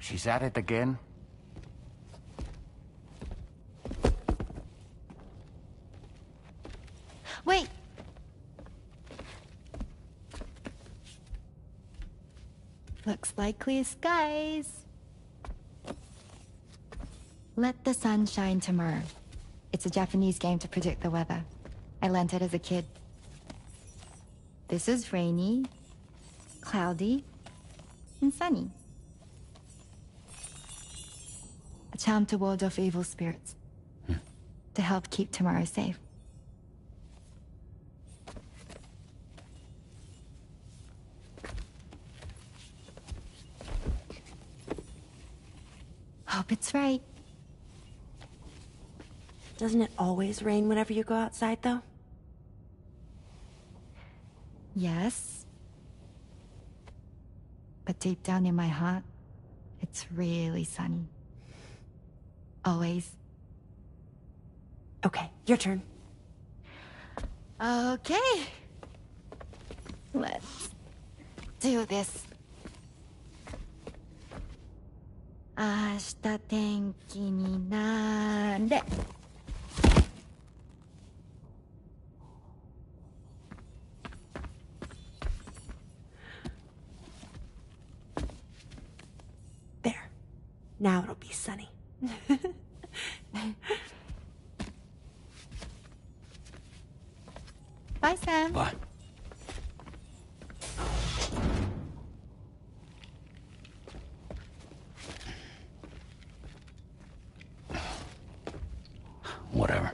She's at it again? Wait! Looks like clear skies. Let the sun shine tomorrow. It's a Japanese game to predict the weather. I learned it as a kid. This is rainy, cloudy, and sunny. A charm to ward off evil spirits. To help keep tomorrow safe. Hope it's right. Doesn't it always rain whenever you go outside, though? Yes. But deep down in my heart, it's really sunny. Always. Okay, your turn. Okay. Let's do this. 明日天気になれ。There. Now it'll be sunny. Bye, Sam. Bye. Whatever.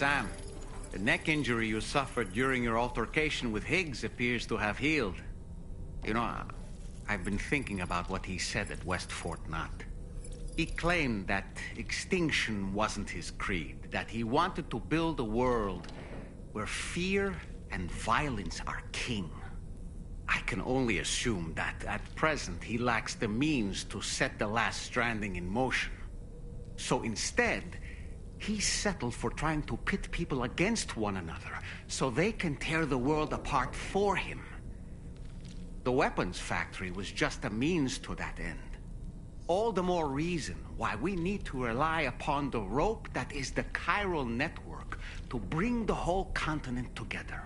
Sam, the neck injury you suffered during your altercation with Higgs appears to have healed. You know, I've been thinking about what he said at West Fort Knot. He claimed that extinction wasn't his creed, that he wanted to build a world where fear and violence are king. I can only assume that at present he lacks the means to set the last stranding in motion. So instead, he settled for trying to pit people against one another so they can tear the world apart for him. The weapons factory was just a means to that end. All the more reason why we need to rely upon the rope that is the chiral network to bring the whole continent together.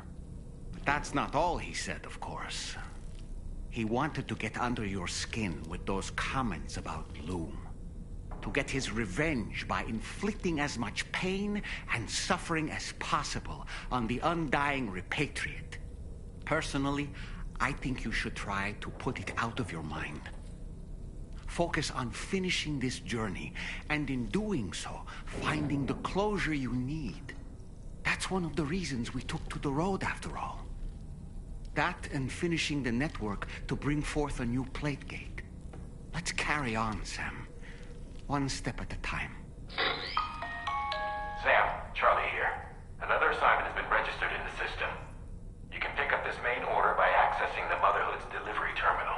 But that's not all he said, of course. He wanted to get under your skin with those comments about Loom. To get his revenge by inflicting as much pain and suffering as possible on the undying repatriate. Personally, I think you should try to put it out of your mind. Focus on finishing this journey, and in doing so, finding the closure you need. That's one of the reasons we took to the road, after all. That and finishing the network to bring forth a new plate gate. Let's carry on, Sam. One step at a time. Sam, Charlie here. Another assignment has been registered in the system. You can pick up this main order by accessing the Motherhood's delivery terminal.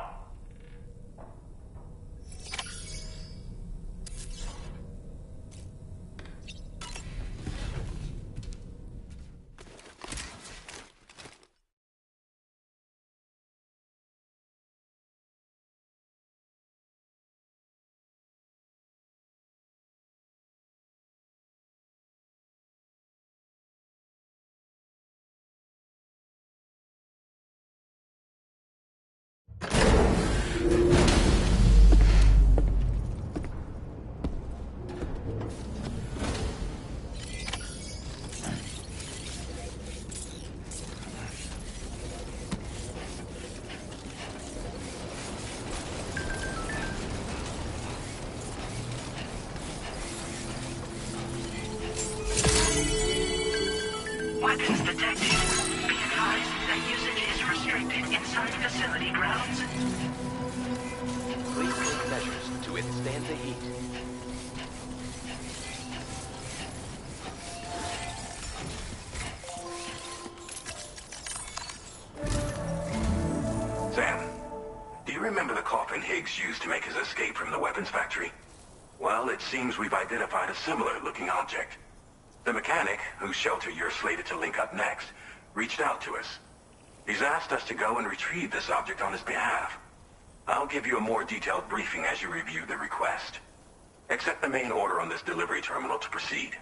inside facility grounds. Please take measures to withstand the heat. Sam, do you remember the coffin Higgs used to make his escape from the weapons factory? Well, it seems we've identified a similar-looking object. The mechanic, whose shelter you're slated to link up next, reached out to us. He's asked us to go and retrieve this object on his behalf. I'll give you a more detailed briefing as you review the request. Accept the main order on this delivery terminal to proceed.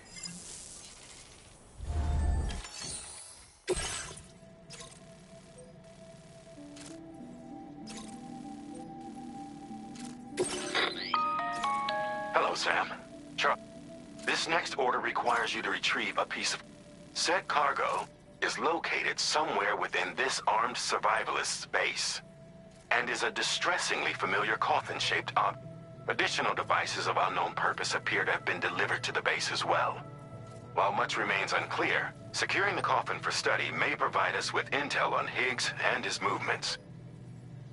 Hello, Sam. This next order requires you to retrieve a piece of... Said cargo is located somewhere within this armed survivalist's base, and is a distressingly familiar coffin-shaped object. Additional devices of unknown purpose appear to have been delivered to the base as well. While much remains unclear, securing the coffin for study may provide us with intel on Higgs and his movements.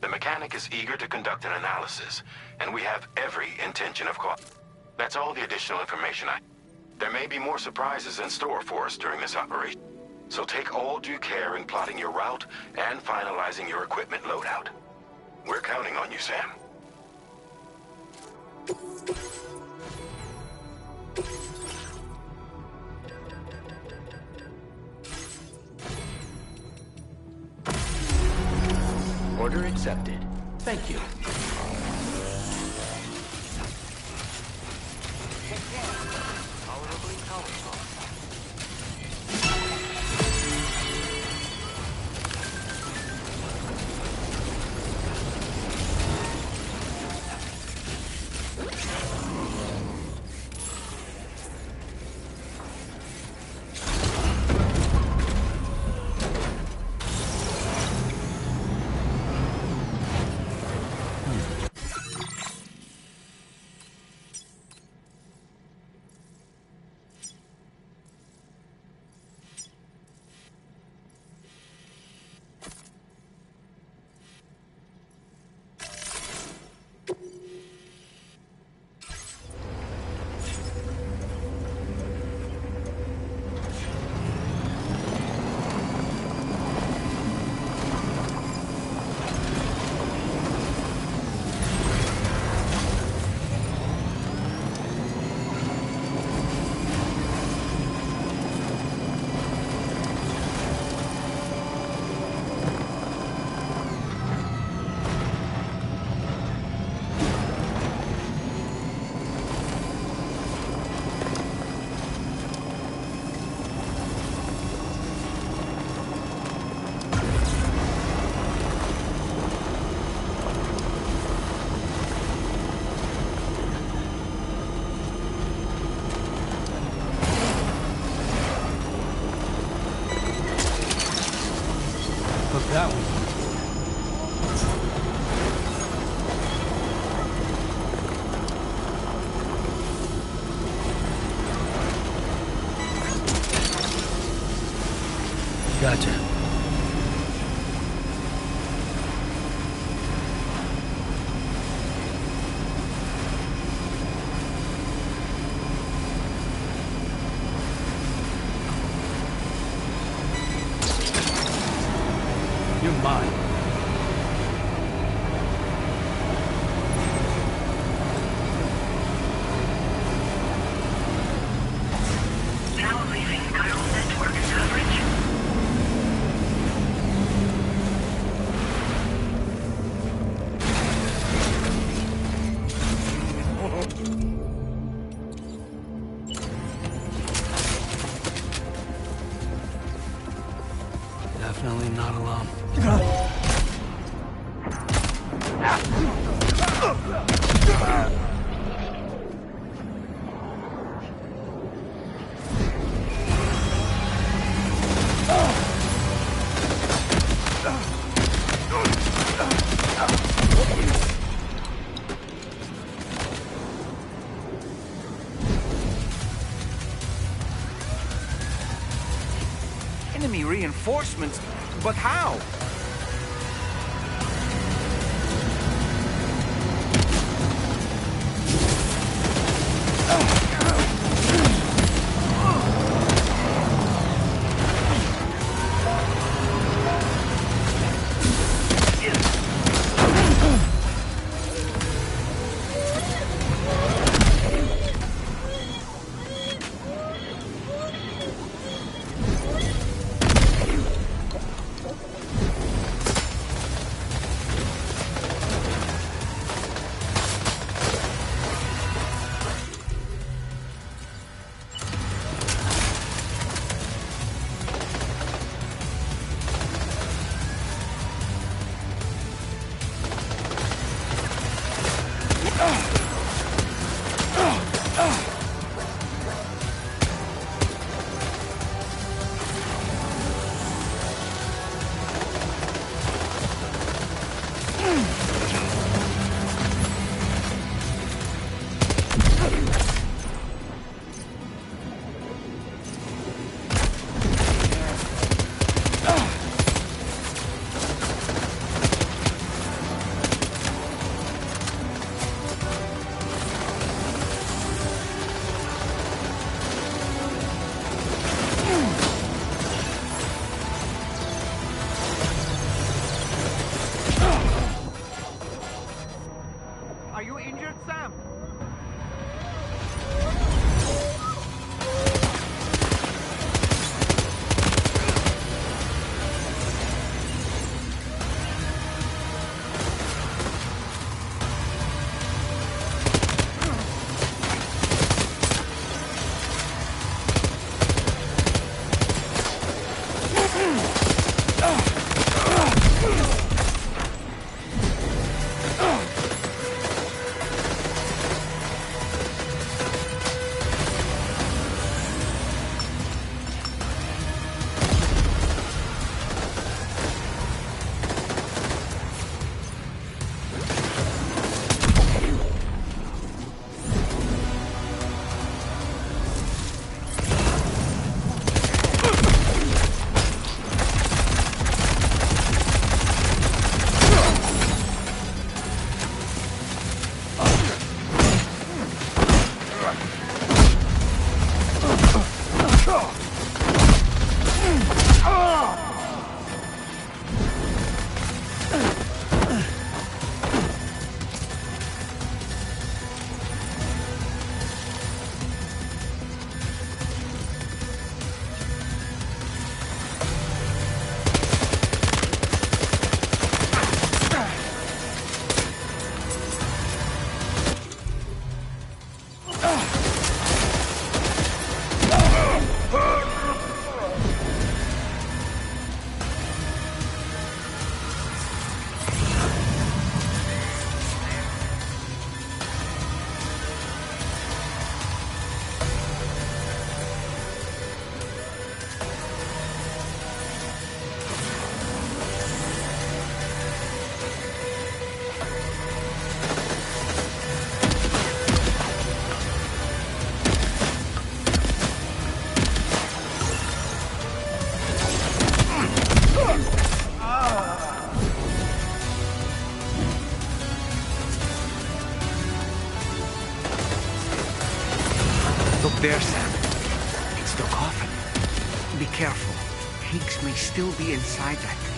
The mechanic is eager to conduct an analysis, and we have every intention of That's all the additional information There may be more surprises in store for us during this operation, so take all due care in plotting your route and finalizing your equipment loadout. We're counting on you, Sam. Order accepted. Thank you. Tolerably powerful. That one. Gotcha. You're mine. Now leaving Chiral network coverage. Definitely not alone. Enemy reinforcements? But how? there, Sam. It's the coffin. Be careful. Higgs may still be inside that thing.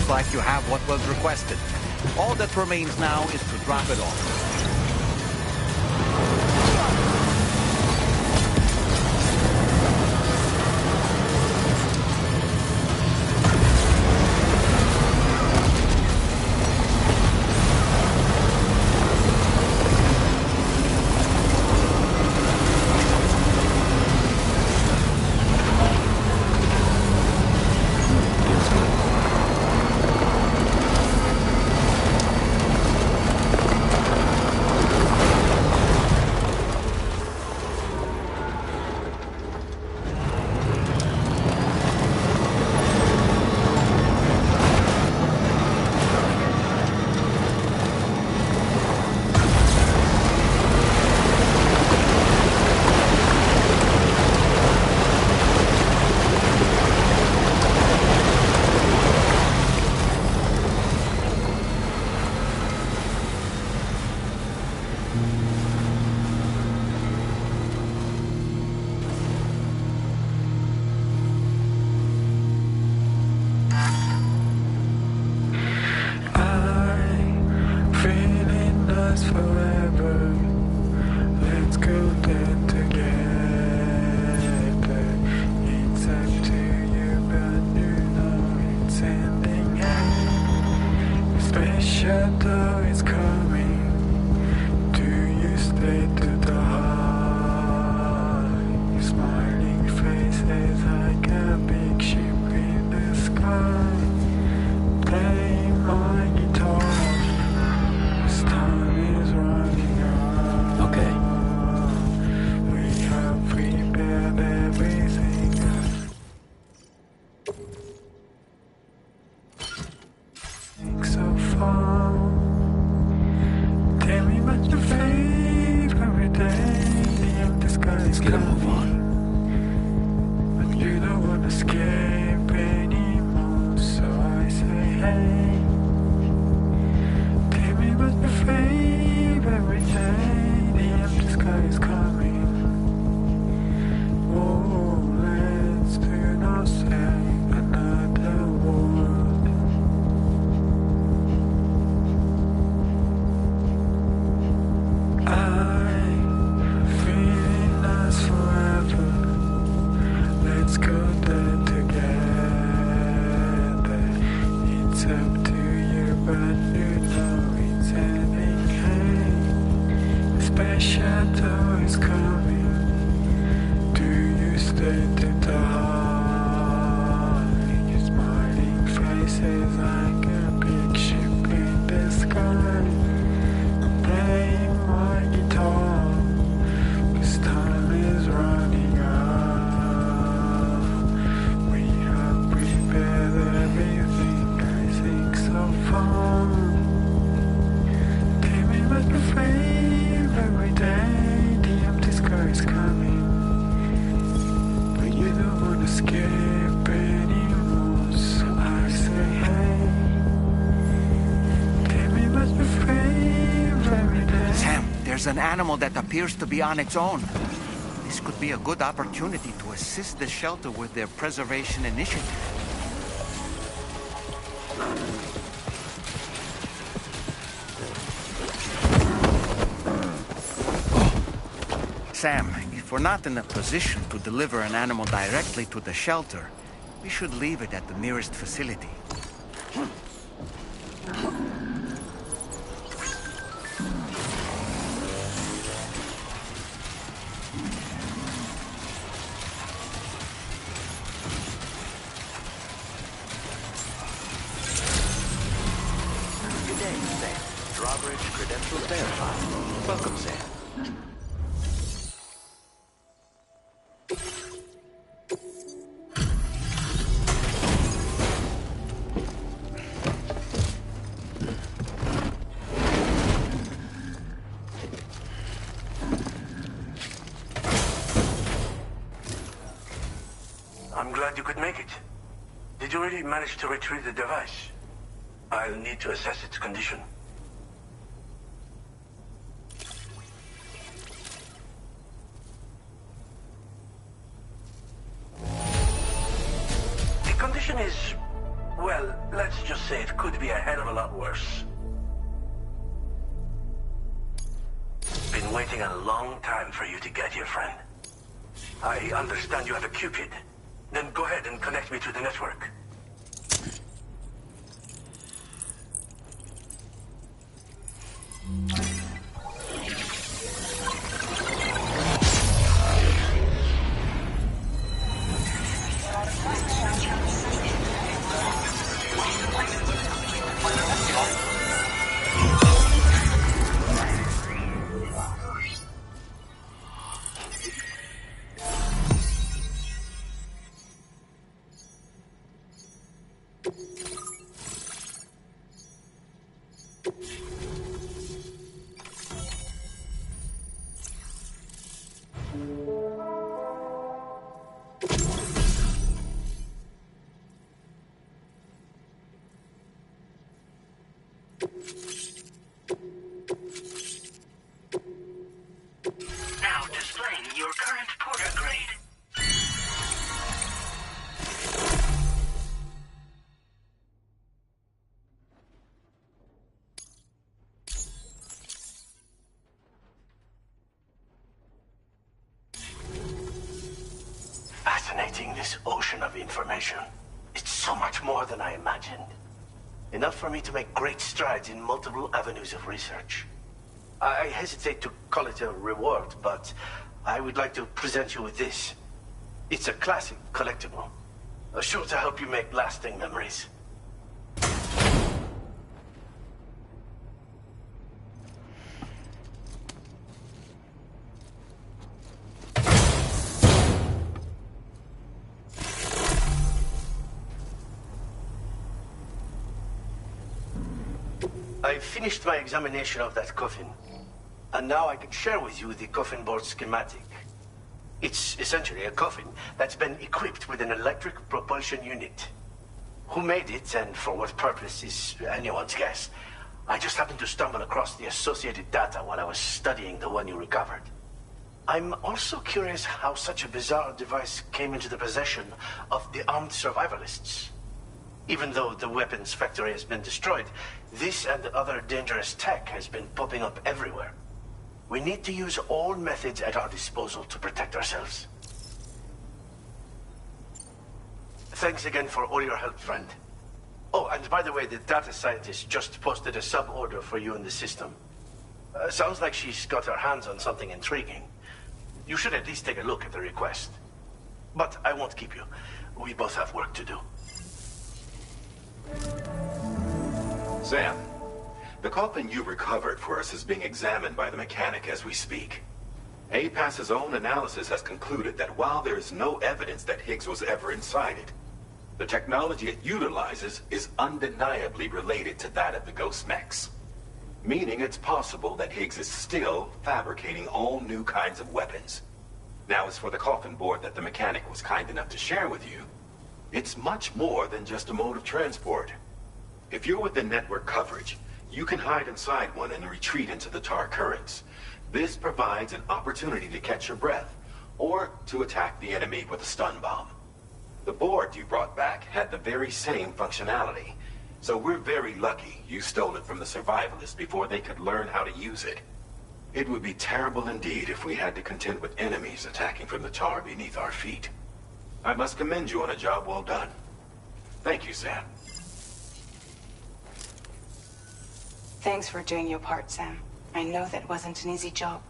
Like you have what was requested. All that remains now is to drop it off. There's an animal that appears to be on its own. This could be a good opportunity to assist the shelter with their preservation initiative. Sam, if we're not in a position to deliver an animal directly to the shelter, we should leave it at the nearest facility. credentials verified. Welcome, Sam. I'm glad you could make it. Did you really manage to retrieve the device? I'll need to assess its condition. The condition is, well, let's just say it could be a hell of a lot worse. Been waiting a long time for you to get here, friend. I understand you have a Cupid. Then go ahead and connect me to the network. Now displaying your current porter grade. Fascinating, this ocean of information. It's so much more than I imagined. Enough for me to make great strides in multiple avenues of research. I hesitate to call it a reward, but I would like to present you with this. It's a classic collectible, sure to help you make lasting memories. I finished my examination of that coffin, and now I can share with you the coffin board schematic. It's essentially a coffin that's been equipped with an electric propulsion unit. Who made it and for what purpose is anyone's guess. I just happened to stumble across the associated data while I was studying the one you recovered. I'm also curious how such a bizarre device came into the possession of the armed survivalists. Even though the weapons factory has been destroyed, this and other dangerous tech has been popping up everywhere. We need to use all methods at our disposal to protect ourselves. Thanks again for all your help, friend. Oh, and by the way, the data scientist just posted a sub-order for you in the system. Sounds like she's got her hands on something intriguing. You should at least take a look at the request. But I won't keep you. We both have work to do. Sam, the coffin you recovered for us is being examined by the mechanic as we speak. APAS's own analysis has concluded that while there is no evidence that Higgs was ever inside it, the technology it utilizes is undeniably related to that of the Ghost Mechs. Meaning it's possible that Higgs is still fabricating all new kinds of weapons. Now, as for the coffin board that the mechanic was kind enough to share with you, it's much more than just a mode of transport. If you're within network coverage, you can hide inside one and retreat into the tar currents. This provides an opportunity to catch your breath, or to attack the enemy with a stun bomb. The board you brought back had the very same functionality, so we're very lucky you stole it from the survivalists before they could learn how to use it. It would be terrible indeed if we had to contend with enemies attacking from the tar beneath our feet. I must commend you on a job well done. Thank you, Sam. Thanks for doing your part, Sam. I know that wasn't an easy job.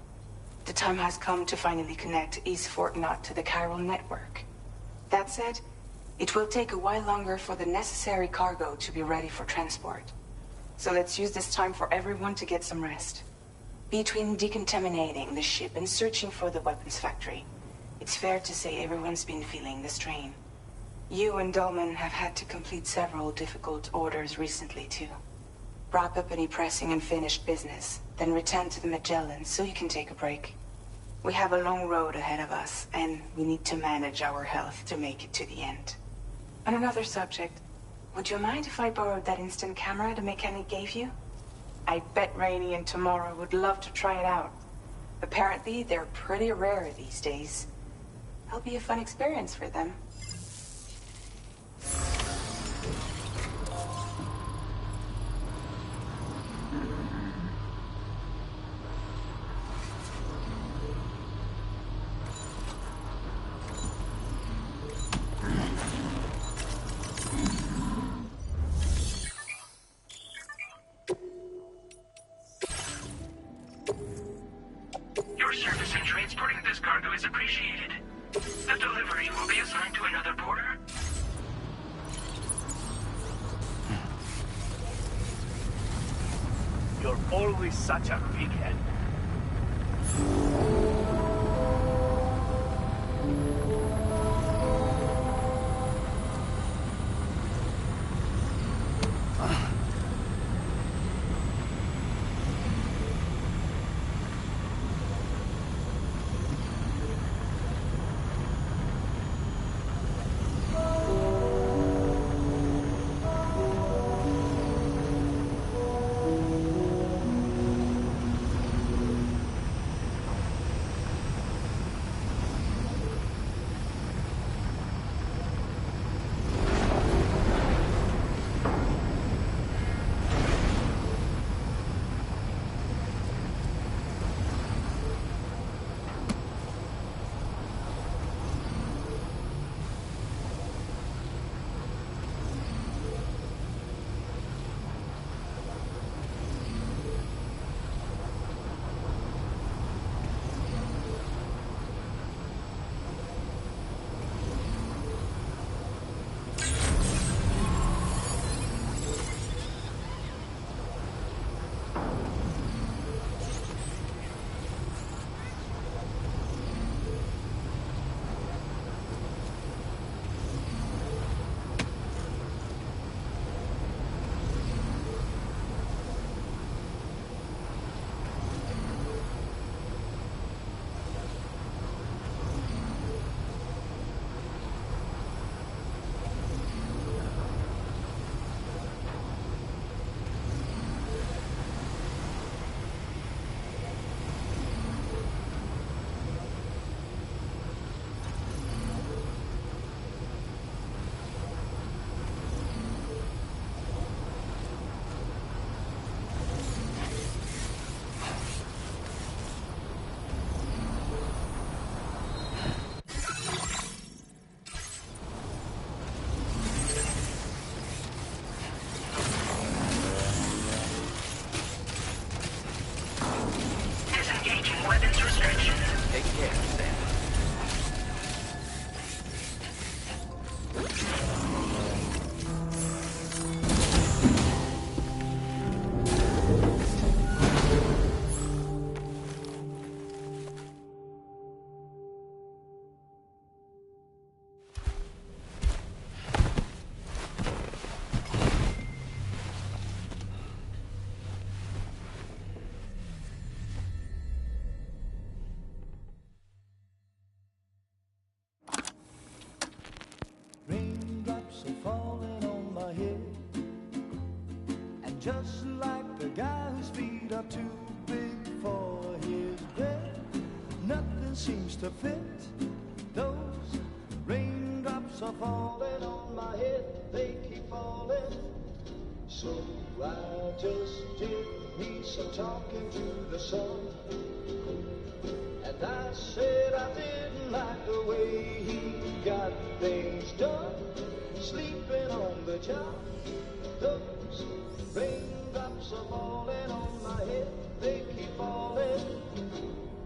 The time has come to finally connect East Fort Knot to the chiral network. That said, it will take a while longer for the necessary cargo to be ready for transport. So let's use this time for everyone to get some rest. Between decontaminating the ship and searching for the weapons factory, it's fair to say everyone's been feeling the strain. You and Dolman have had to complete several difficult orders recently, too. Wrap up any pressing and finished business, then return to the Magellan so you can take a break. We have a long road ahead of us, and we need to manage our health to make it to the end. On another subject, would you mind if I borrowed that instant camera the mechanic gave you? I bet Rainey and Tamara would love to try it out. Apparently, they're pretty rare these days. It'll be a fun experience for them. Your service in transporting this cargo is appreciated. The delivery will be assigned to another porter. You're always such a big head. Disengaging weapons restriction. Take care, Sam. Raindrops are falling on my head, and just like the guy whose feet are too big for his bed, nothing seems to fit. Those raindrops are falling on my head, they keep falling. So I just did me some talking to the sun, and I said I didn't like the way he got things done, sleeping on the job. Those raindrops are falling on my head, they keep falling.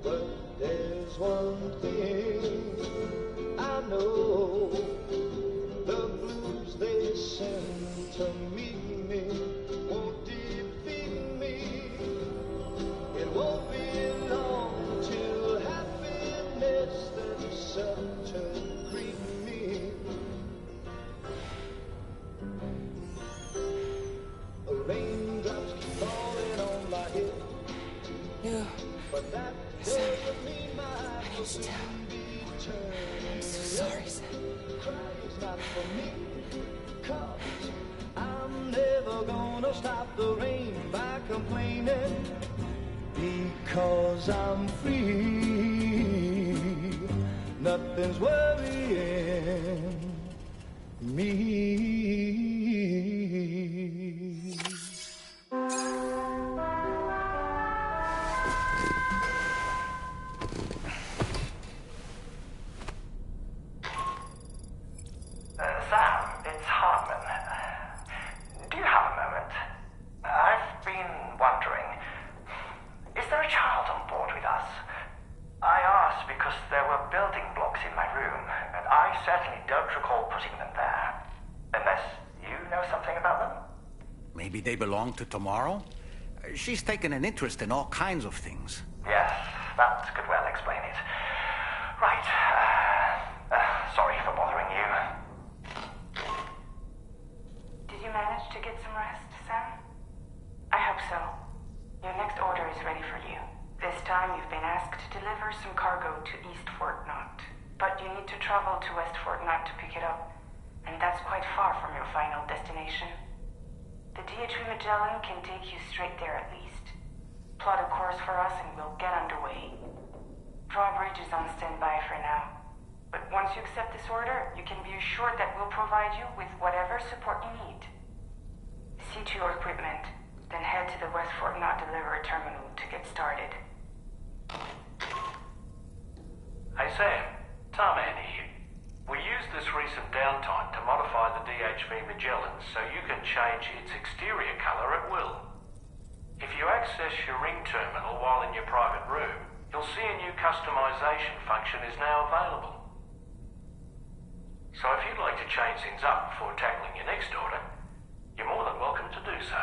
But there's one thing I know, the blues they send to meet me won't defeat No. Son, I need to tell. I'm so sorry, son. I'm never gonna stop the rain by complaining, because I'm free. Nothing's worrying me. Sam, it's Hartman. Do you have a moment? I've been wondering, is there a child on board with us? I asked because there were building blocks in my room, and I certainly don't recall putting them there. Unless you know something about them? Maybe they belong to Tomorrow? She's taken an interest in all kinds of things. Yes, that could well explain it. Right. Sorry for bothering you. Did you manage to get some rest, Sam? I hope so. Your next order is ready for you. This time you've been asked to deliver some cargo to East Fort Knot. But you need to travel to West Fort Knot to pick it up. And that's quite far from your final destination. The DHV Magellan can take you straight there at least. Plot a course for us and we'll get underway. Drawbridge is on standby for now. But once you accept this order, you can be assured that we'll provide you with whatever support you need. See to your equipment, then head to the West Fort Knot delivery terminal to get started. Hey Sam, Tarman here. We used this recent downtime to modify the DHV Magellan so you can change its exterior color at will. If you access your ring terminal while in your private room, you'll see a new customization function is now available. So if you'd like to change things up before tackling your next order, you're more than welcome to do so.